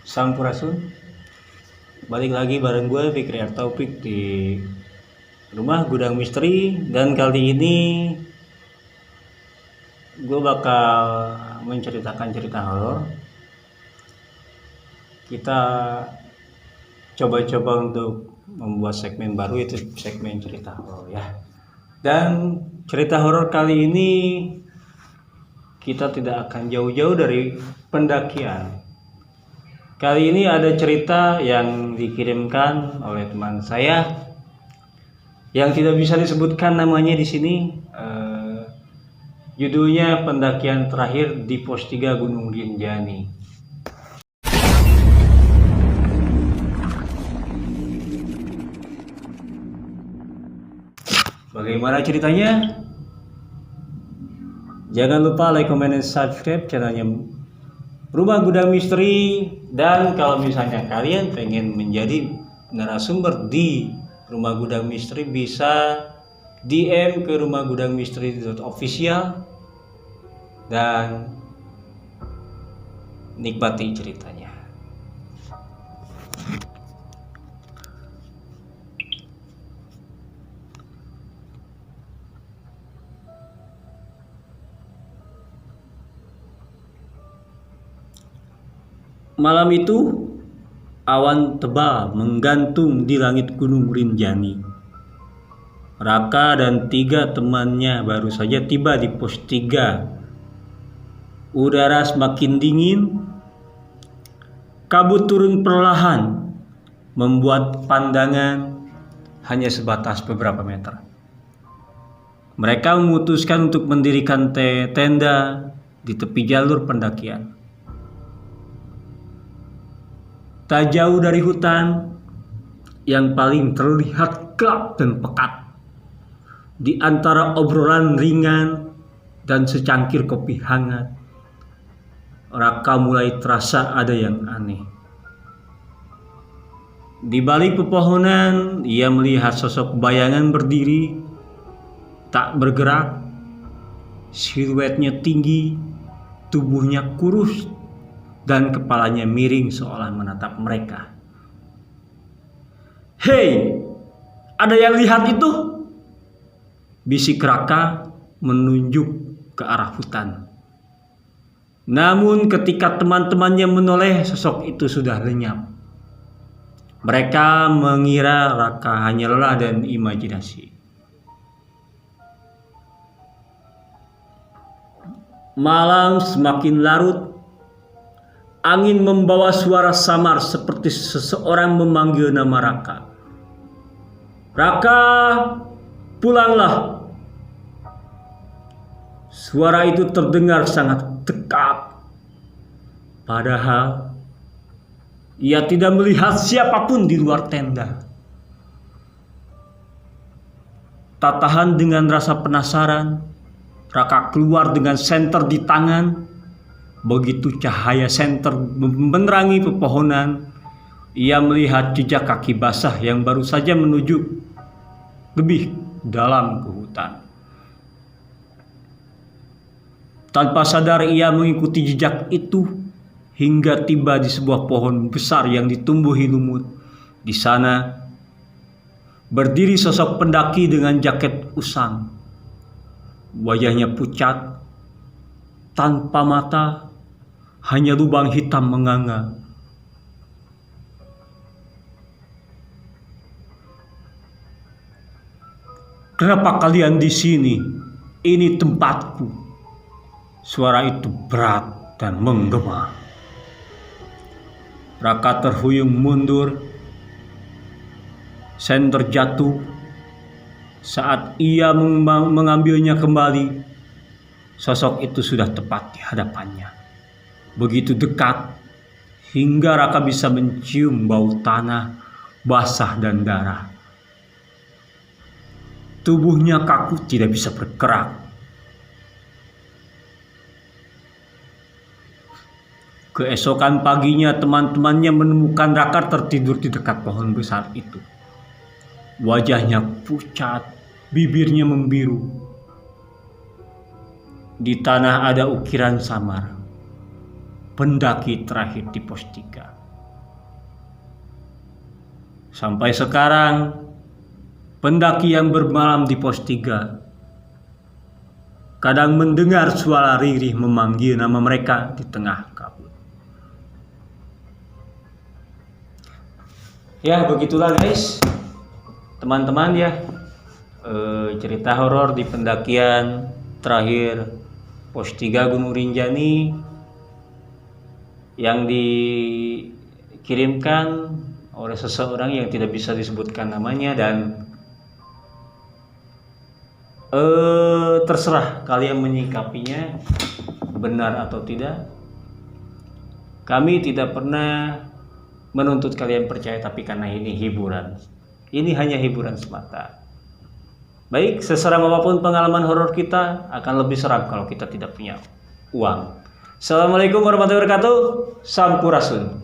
Sampurasun. Balik lagi bareng gue Fikri Artaufik di Rumah Gudang Misteri. Dan kali ini gue bakal menceritakan cerita horor. Kita coba-coba untuk membuat segmen baru, itu segmen cerita horor ya. Dan cerita horor kali ini kita tidak akan jauh-jauh dari pendakian. Kali ini ada cerita yang dikirimkan oleh teman saya yang tidak bisa disebutkan namanya di sini. Judulnya pendakian terakhir di Pos 3 Gunung Rinjani. Bagaimana ceritanya? Jangan lupa like, comment, dan subscribe channelnya Rumah Gudang Misteri. Dan kalau misalnya kalian pengen menjadi narasumber di Rumah Gudang Misteri, bisa DM ke rumahgudangmisteri.official dan nikmati ceritanya. Malam itu, awan tebal menggantung di langit Gunung Rinjani. Raka dan 3 temannya baru saja tiba di pos 3. Udara semakin dingin, kabut turun perlahan, membuat pandangan hanya sebatas beberapa meter. Mereka memutuskan untuk mendirikan tenda di tepi jalur pendakian. Tak jauh dari hutan yang paling terlihat gelap dan pekat, di antara obrolan ringan dan secangkir kopi hangat, Raka mulai terasa ada yang aneh. Di balik pepohonan, ia melihat sosok bayangan berdiri, tak bergerak. Siluetnya tinggi, tubuhnya kurus, dan kepalanya miring seolah menatap mereka. "Hei, ada yang lihat itu?" bisik Raka menunjuk ke arah hutan. Namun ketika teman-temannya menoleh, sosok itu sudah lenyap. Mereka mengira Raka hanya lelah dan imajinasi. Malam semakin larut. Angin membawa suara samar seperti seseorang memanggil nama Raka. "Raka, pulanglah." Suara itu terdengar sangat dekat. Padahal ia tidak melihat siapapun di luar tenda. Tak tahan dengan rasa penasaran, Raka keluar dengan senter di tangan. Begitu cahaya senter menerangi pepohonan, ia melihat jejak kaki basah yang baru saja menuju lebih dalam ke hutan. Tanpa sadar ia mengikuti jejak itu hingga tiba di sebuah pohon besar yang ditumbuhi lumut. Di sana berdiri sosok pendaki dengan jaket usang. Wajahnya pucat, tanpa mata, hanya lubang hitam menganga. "Kenapa kalian di sini? Ini tempatku." Suara itu berat dan menggema. Raka terhuyung mundur. Senter jatuh. Saat ia mengambilnya kembali, sosok itu sudah tepat di hadapannya. Begitu dekat hingga Raka bisa mencium bau tanah basah dan darah. Tubuhnya kaku, tidak bisa bergerak. Keesokan paginya teman-temannya menemukan Raka tertidur di dekat pohon besar itu. Wajahnya pucat, bibirnya membiru. Di tanah ada ukiran samar. Pendaki terakhir di pos 3. Sampai sekarang, pendaki yang bermalam di pos 3 kadang mendengar suara Riri memanggil nama mereka di tengah kabut. Ya, begitulah guys, teman-teman ya, cerita horor di pendakian terakhir pos 3 Gunung Rinjani yang dikirimkan oleh seseorang yang tidak bisa disebutkan namanya, dan terserah kalian menyikapinya benar atau tidak. Kami tidak pernah menuntut kalian percaya, tapi karena ini hiburan. Ini hanya hiburan semata. Baik, seseram apapun pengalaman horor kita, akan lebih seram kalau kita tidak punya uang. Assalamualaikum warahmatullahi wabarakatuh. Sampurasun.